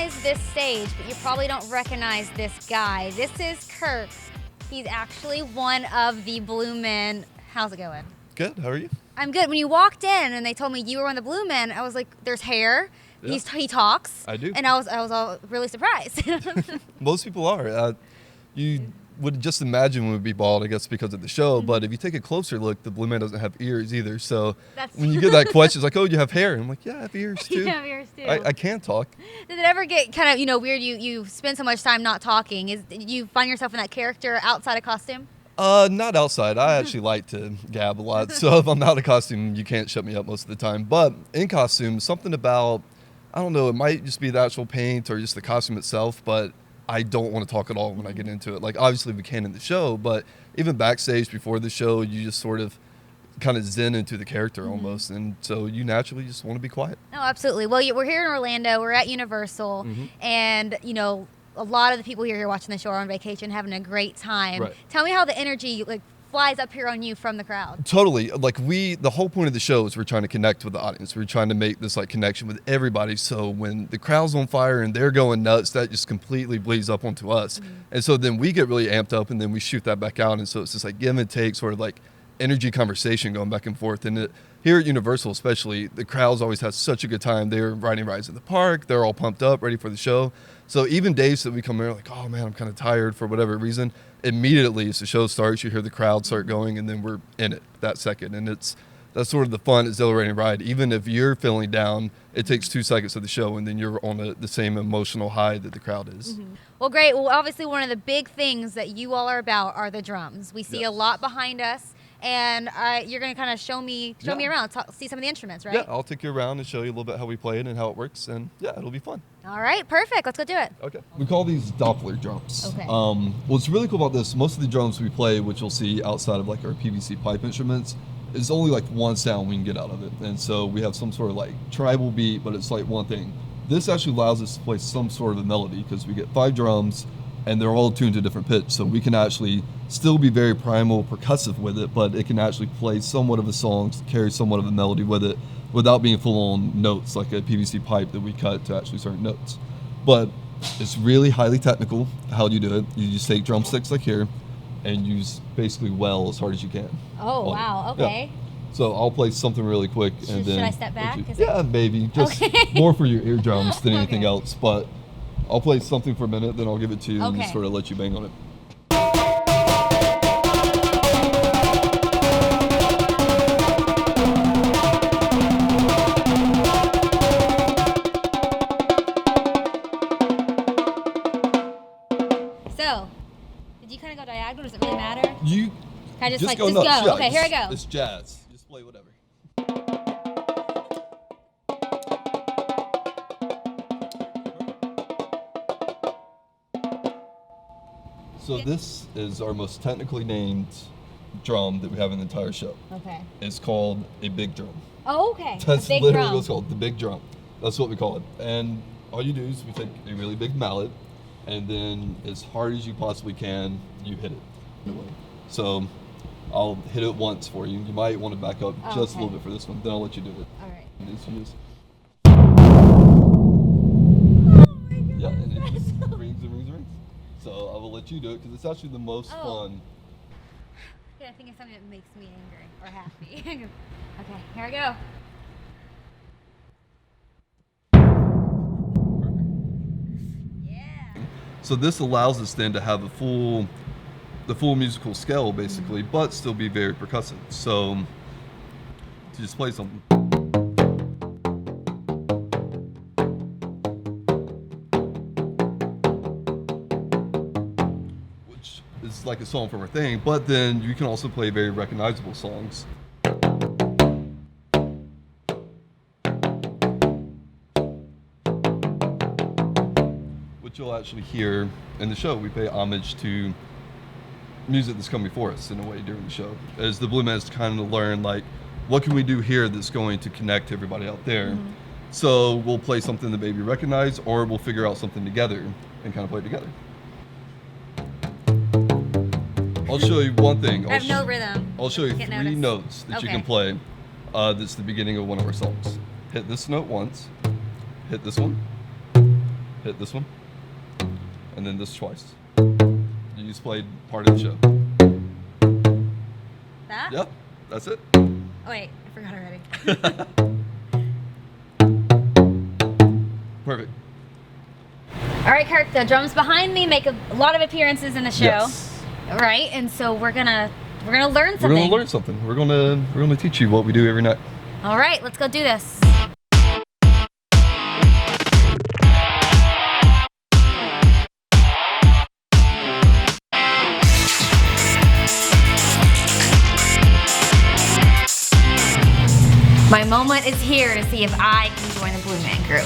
recognize this stage, but you probably don't recognize this guy. This is Kirk. He's actually one of the Blue Men. How's it going? Good. How are you? I'm good. When you walked in and they told me you were one of the Blue Men, I was like, there's hair. Yeah. He talks. I do. And I was all really surprised. Most people are. You would just imagine we would be bald, I guess, because of the show. Mm-hmm. But if you take a closer look, the Blue Man doesn't have ears either. So when you get that question, it's like, oh, you have hair. And I'm like, yeah, I have ears too. You have ears too. I can talk. Did it ever get kind of, weird? You spend so much time not talking. Did you find yourself in that character outside of costume? Not outside. I actually like to gab a lot. So if I'm out of costume, you can't shut me up most of the time. But in costume, something about, I don't know, it might just be the actual paint or just the costume itself, but I don't want to talk at all when I get into it. Like, obviously we can in the show, but even backstage before the show, you just sort of kind of zen into the character almost. And so you naturally just want to be quiet. No, absolutely. Well, we're here in Orlando. We're at Universal. And, a lot of the people here watching the show are on vacation, having a great time. Right. Tell me how the energy flies up here on you from the crowd. Totally. The whole point of the show is we're trying to connect with the audience. We're trying to make this connection with everybody. So when the crowd's on fire and they're going nuts, that just completely bleeds up onto us. And so then we get really amped up and then we shoot that back out. And so it's just give and take, sort of energy conversation going back and forth. And here at Universal especially, the crowds always have such a good time. They're riding rides in the park. They're all pumped up, ready for the show. So even days that we come here oh man, I'm kind of tired for whatever reason, immediately as the show starts, you hear the crowd start going and then we're in it that second. And that's sort of the fun, exhilarating ride. Even if you're feeling down, it takes 2 seconds of the show and then you're on the same emotional high that the crowd is. Well, great. Well, obviously one of the big things that you all are about are the drums. We see a lot behind us. And you're going to kind of show me around, see some of the instruments, right? Yeah, I'll take you around and show you a little bit how we play it and how it works. And yeah, it'll be fun. All right, perfect. Let's go do it. Okay. We call these Doppler drums. Okay. What's really cool about this, most of the drums we play, which you'll see outside of our PVC pipe instruments, is only one sound we can get out of it. And so we have some sort of tribal beat, but it's one thing. This actually allows us to play some sort of a melody because we get 5 drums and they're all tuned to a different pitch. So we can actually still be very primal, percussive with it, but it can actually play somewhat of a song, carry somewhat of a melody with it without being full-on notes like a PVC pipe that we cut to actually certain notes. But it's really highly technical how you do it. You just take drumsticks here and use basically well as hard as you can. Oh, wow. Okay. Yeah. So I'll play something really quick. And then should I step back? Maybe. Just more for your eardrums than anything else. But I'll play something for a minute, then I'll give it to you and just sort of let you bang on it. So, did you kind of go diagonal? Does it really matter? You can I just go nuts. go? Yeah, okay, here I go. It's jazz. Just play whatever. So this is our most technically named drum that we have in the entire show. Okay. It's called a big drum. Oh, okay. That's a big literally drum. what it's called, the big drum. That's what we call it. And all you do is we take a really big mallet, and then as hard as you possibly can, you hit it. So I'll hit it once for you. You might want to back up just a little bit for this one, then I'll let you do it. All right. And this one is. Oh my God. Yeah, and it just rings and rings and rings. So I will let you do it because it's actually the most fun. Yeah, I think it's something that makes me angry or happy. Okay, here I go. Yeah. So this allows us then to have the full musical scale basically, but still be very percussive. So to just play something. Which is like a song from our thing, but then you can also play very recognizable songs. You'll actually hear in the show. We pay homage to music that's come before us in a way during the show, as the Blue Men is kind of learn what can we do here that's going to connect everybody out there. So we'll play something that maybe recognize, or we'll figure out something together and kind of play together. I'll show you one thing. I have no rhythm. I'll show you 3 notes that you can play. That's the beginning of one of our songs. Hit this note once, hit this one, hit this one, and then this twice. You just played part of the show. That? Yep, that's it. Oh, wait, I forgot already. Perfect. All right, Kirk, the drums behind me make a lot of appearances in the show. Yes. Right? And so we're gonna learn something. We're gonna learn something. We're gonna teach you what we do every night. All right, let's go do this. My moment is here to see if I can join the Blue Man Group.